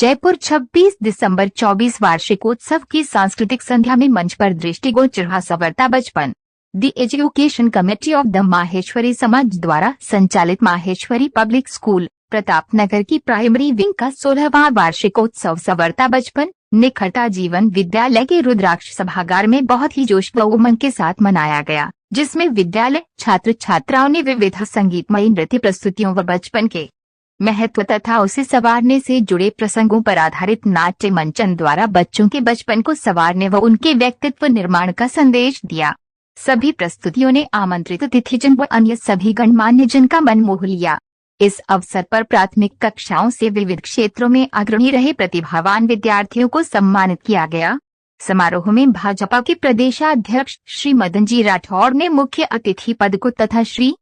जयपुर 26 दिसंबर 24 वार्षिकोत्सव की सांस्कृतिक संध्या में मंच पर दृष्टिगोचर रहा संवरता बचपन। The education committee of the Maheshwari समाज द्वारा संचालित माहेश्वरी पब्लिक स्कूल प्रतापनगर की प्राइमरी विंग का 16वां वार्षिकोत्सव संवरता बचपन निखरता जीवन विद्यालय के रुद्राक्ष सभागार में बहुत ही जोश व उमंग के साथ मनाया गया, जिसमें विद्यालय छात्र छात्राओं ने विविध संगीतमयी नृत्य प्रस्तुतियों व बचपन के महत्व तथा उसे संवारने से जुड़े प्रसंगों पर आधारित नाट्य मंचन द्वारा बच्चों के बचपन को संवारने व उनके व्यक्तित्व निर्माण का संदेश दिया। सभी प्रस्तुतियों ने आमंत्रित अतिथिजन व अन्य सभी गणमान्य जन का मन मोह लिया। इस अवसर पर प्राथमिक कक्षाओं से विविध क्षेत्रों में अग्रणी रहे प्रतिभावान विद्यार्थियों को सम्मानित किया गया। समारोह में भाजपा के प्रदेशाध्यक्ष श्री मदन जी राठौड़ ने मुख्य अतिथि पद को तथा श्री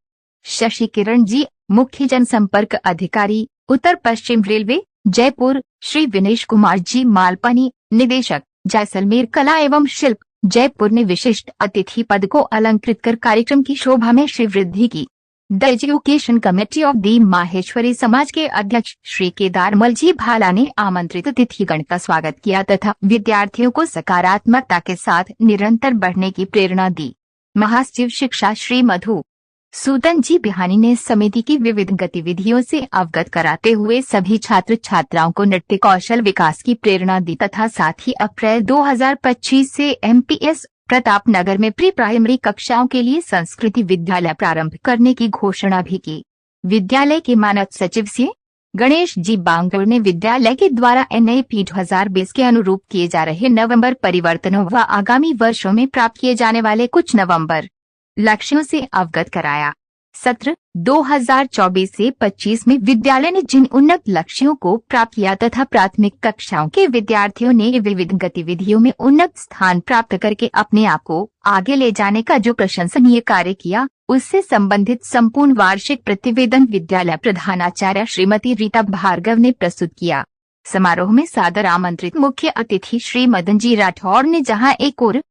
शशि किरण जी मुख्य जनसंपर्क अधिकारी उत्तर पश्चिम रेलवे जयपुर, श्री विनेश कुमार जी मालपानी निदेशक जैसलमेर कला एवं शिल्प जयपुर ने विशिष्ट अतिथि पद को अलंकृत कर कार्यक्रम की शोभा में श्री वृद्धि की। The education committee of the Maheshwari समाज के अध्यक्ष श्री केदारमल जी भाला ने आमंत्रित अतिथिगण का स्वागत किया तथा विद्यार्थियों को सकारात्मकता के साथ निरंतर बढ़ने की प्रेरणा दी। महासचिव शिक्षा श्री मधु सूदन जी बिहानी ने समिति की विविध गतिविधियों से अवगत कराते हुए सभी छात्र छात्राओं को नृत्य कौशल विकास की प्रेरणा दी तथा साथ ही अप्रैल 2025 से एमपीएस प्रतापनगर में प्री प्राइमरी कक्षाओं के लिए संस्कृति विद्यालय प्रारंभ करने की घोषणा भी की। विद्यालय के मानद सचिव से गणेश जी बांगड़ ने विद्यालय के द्वारा NAP 2020 के अनुरूप किए जा रहे नवंबर परिवर्तनों व आगामी वर्षों में प्राप्त किए जाने वाले कुछ नवंबर लक्ष्यों से अवगत कराया। सत्र 2024 से 25 में विद्यालय ने जिन उन्नत लक्ष्यों को प्राप्त किया तथा प्राथमिक कक्षाओं के विद्यार्थियों ने विविध गतिविधियों में उन्नत स्थान प्राप्त करके अपने आप को आगे ले जाने का जो प्रशंसनीय कार्य किया, उससे संबंधित संपूर्ण वार्षिक प्रतिवेदन विद्यालय प्रधानाचार्य श्रीमती रीता भार्गव ने प्रस्तुत किया। समारोह में सादर आमंत्रित मुख्य अतिथि श्री मदन जी राठौड़ ने जहाँ एक और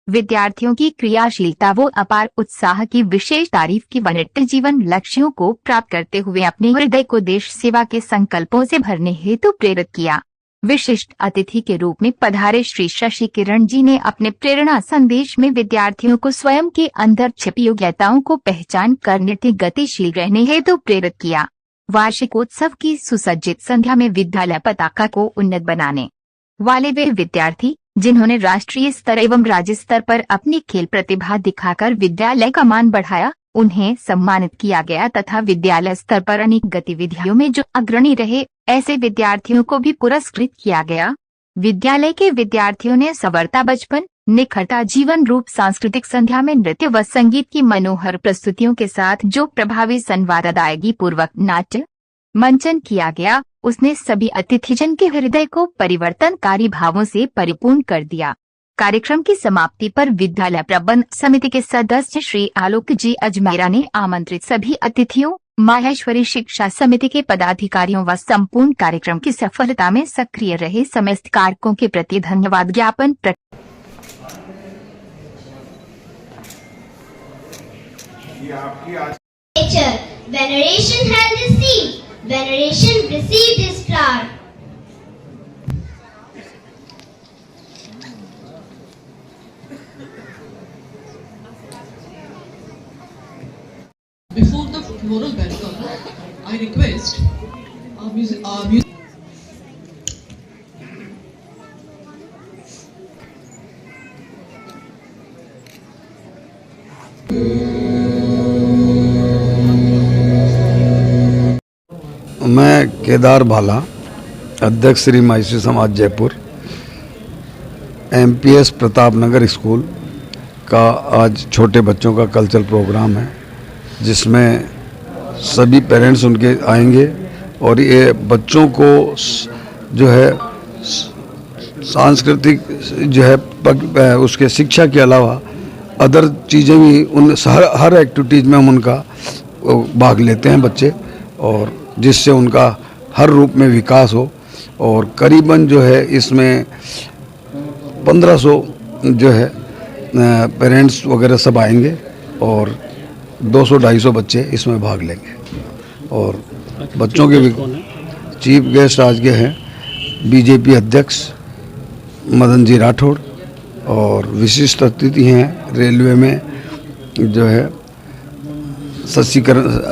विद्यार्थियों की क्रियाशीलता व अपार उत्साह की विशेष तारीफ की व नित्य जीवन लक्ष्यों को प्राप्त करते हुए अपने हृदय को देश सेवा के संकल्पों से भरने हेतु प्रेरित किया। विशिष्ट अतिथि के रूप में पधारे श्री शशि किरण जी ने अपने प्रेरणा संदेश में विद्यार्थियों को स्वयं के अंदर छिपी योग्यताओं को पहचान कर नित्य गतिशील रहने हेतु प्रेरित किया। वार्षिकोत्सव की सुसज्जित संध्या में विद्यालय पताका को उन्नत बनाने वाले वे विद्यार्थी जिन्होंने राष्ट्रीय स्तर एवं राज्य स्तर पर अपनी खेल प्रतिभा दिखाकर विद्यालय का मान बढ़ाया, उन्हें सम्मानित किया गया तथा विद्यालय स्तर पर अनेक गतिविधियों में जो अग्रणी रहे, ऐसे विद्यार्थियों को भी पुरस्कृत किया गया। विद्यालय के विद्यार्थियों ने संवरता बचपन निखरता जीवन रूप सांस्कृतिक संध्या में नृत्य व संगीत की मनोहर प्रस्तुतियों के साथ जो प्रभावी संवादायगी पूर्वक नाट्य मंचन किया गया, उसने सभी अतिथिजन के हृदय को परिवर्तनकारी भावों से परिपूर्ण कर दिया। कार्यक्रम की समाप्ति पर विद्यालय प्रबंध समिति के सदस्य श्री आलोक जी अजमेरा ने आमंत्रित सभी अतिथियों, माहेश्वरी शिक्षा समिति के पदाधिकारियों व संपूर्ण कार्यक्रम की सफलता में सक्रिय रहे समस्त कारकों के प्रति धन्यवाद ज्ञापन Veneration received his flower. Before the floral welcome, I request our music. मैं केदार भाला, अध्यक्ष श्री माहेश्वरी समाज जयपुर, एमपीएस प्रतापनगर स्कूल का आज छोटे बच्चों का कल्चरल प्रोग्राम है, जिसमें सभी पेरेंट्स उनके आएंगे और ये बच्चों को जो है सांस्कृतिक जो है उसके शिक्षा के अलावा अदर चीज़ें भी उन हर एक्टिविटीज़ में हम उनका भाग लेते हैं बच्चे, और जिससे उनका हर रूप में विकास हो। और करीबन जो है इसमें 1500 जो है पेरेंट्स वगैरह सब आएंगे और 200-250 बच्चे इसमें भाग लेंगे। और बच्चों के चीफ गेस्ट आज के हैं बीजेपी अध्यक्ष मदन जी राठौड़ और विशिष्ट अतिथि हैं रेलवे में जो है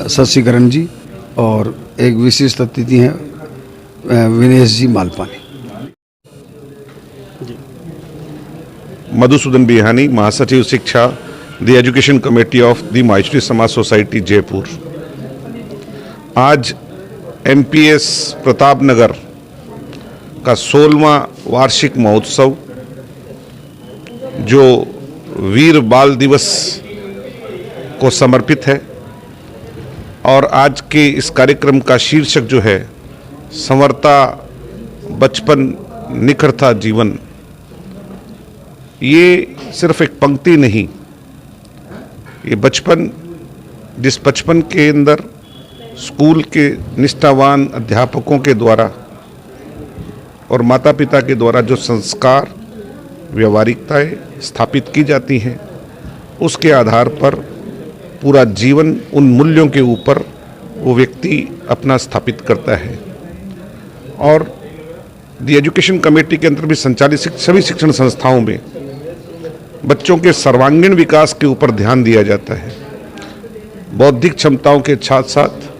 शशिकरण जी और एक विशिष्ट अतिथि हैं विनेश जी मालपानी। मधुसूदन बिहानी, महासचिव शिक्षा, the education committee of the Maheshwari समाज सोसाइटी जयपुर। आज एमपीएस प्रतापनगर का 16वां वार्षिक महोत्सव जो वीर बाल दिवस को समर्पित है और आज के इस कार्यक्रम का शीर्षक जो है संवरता बचपन निखरता जीवन, ये सिर्फ एक पंक्ति नहीं, ये बचपन, जिस बचपन के अंदर स्कूल के निष्ठावान अध्यापकों के द्वारा और माता पिता के द्वारा जो संस्कार व्यवहारिकताएं स्थापित की जाती हैं, उसके आधार पर पूरा जीवन उन मूल्यों के ऊपर वो व्यक्ति अपना स्थापित करता है। और द एजुकेशन कमेटी के अंदर भी संचालित सभी शिक्षण संस्थाओं में बच्चों के सर्वांगीण विकास के ऊपर ध्यान दिया जाता है। बौद्धिक क्षमताओं के साथ साथ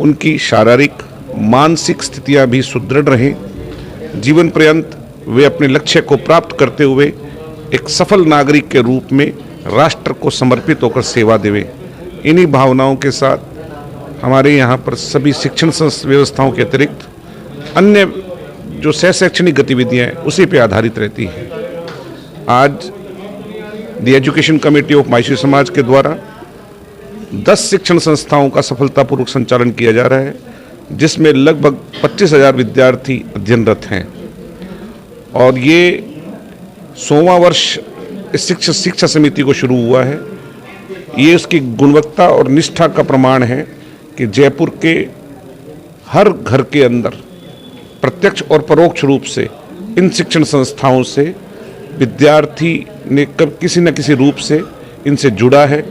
उनकी शारीरिक मानसिक स्थितियां भी सुदृढ़ रहें, जीवन पर्यंत वे अपने लक्ष्य को प्राप्त करते हुए एक सफल नागरिक के रूप में राष्ट्र को समर्पित होकर सेवा देवें। इन्हीं भावनाओं के साथ हमारे यहाँ पर सभी शिक्षण व्यवस्थाओं के अतिरिक्त अन्य जो शैक्षणिक गतिविधियाँ हैं उसी पे आधारित रहती हैं। आज the education committee of Maheshwari समाज के द्वारा 10 शिक्षण संस्थाओं का सफलतापूर्वक संचालन किया जा रहा है, जिसमें लगभग 25,000 विद्यार्थी अध्ययनरत हैं। और ये 100वां वर्ष इस शिक्षा समिति को शुरू हुआ है। ये उसकी गुणवत्ता और निष्ठा का प्रमाण है कि जयपुर के हर घर के अंदर प्रत्यक्ष और परोक्ष रूप से इन शिक्षण संस्थाओं से विद्यार्थी ने किसी न किसी रूप से इनसे जुड़ा है,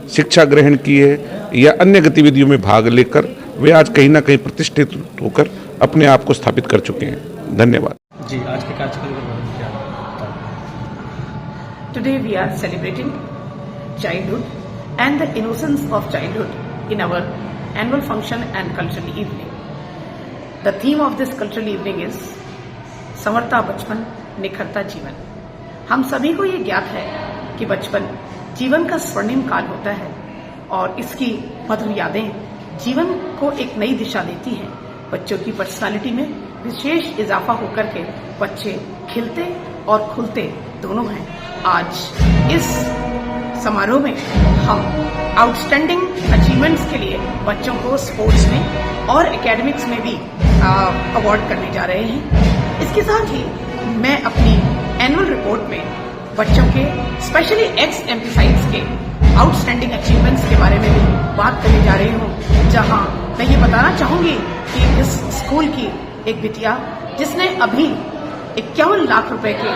शिक्षा ग्रहण की है या अन्य गतिविधियों में भाग लेकर वे आज कहीं ना कहीं प्रतिष्ठित होकर अपने आप को स्थापित कर चुके हैं। धन्यवाद जी। आज के कार्यक्रम के बारे में क्या Today we are celebrating childhood and the innocence of childhood in our annual function and cultural evening. The theme of this cultural evening is संवरता बचपन निखरता जीवन। हम सभी को ये ज्ञात है कि बचपन जीवन का स्वर्णिम काल होता है और इसकी मधुर यादें जीवन को एक नई दिशा देती हैं। बच्चों की पर्सनालिटी में विशेष इजाफा होकर के बच्चे खिलते और खुलते दोनों हैं। आज इस समारोह में हम आउटस्टैंडिंग अचीवमेंट्स के लिए बच्चों को स्पोर्ट्स में और एकेडमिक्स में भी अवार्ड करने जा रहे हैं। इसके साथ ही मैं अपनी एनुअल रिपोर्ट में बच्चों के स्पेशली एक्स एम्प्लीसाइड्स के आउटस्टैंडिंग अचीवमेंट्स के बारे में भी बात करने जा रही हूँ, जहां मैं ये बताना चाहूंगी कि इस स्कूल की एक बिटिया जिसने अभी 51 लाख रुपए के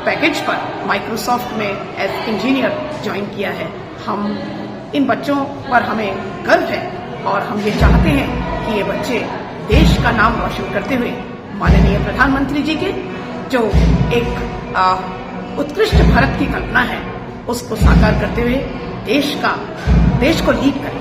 पैकेज पर माइक्रोसॉफ्ट में एज इंजीनियर ज्वाइन किया है। हम इन बच्चों पर हमें गर्व है और हम ये चाहते हैं कि ये बच्चे देश का नाम रोशन करते हुए माननीय प्रधानमंत्री जी के जो एक उत्कृष्ट भारत की कल्पना है उसको साकार करते हुए देश को लीड करें।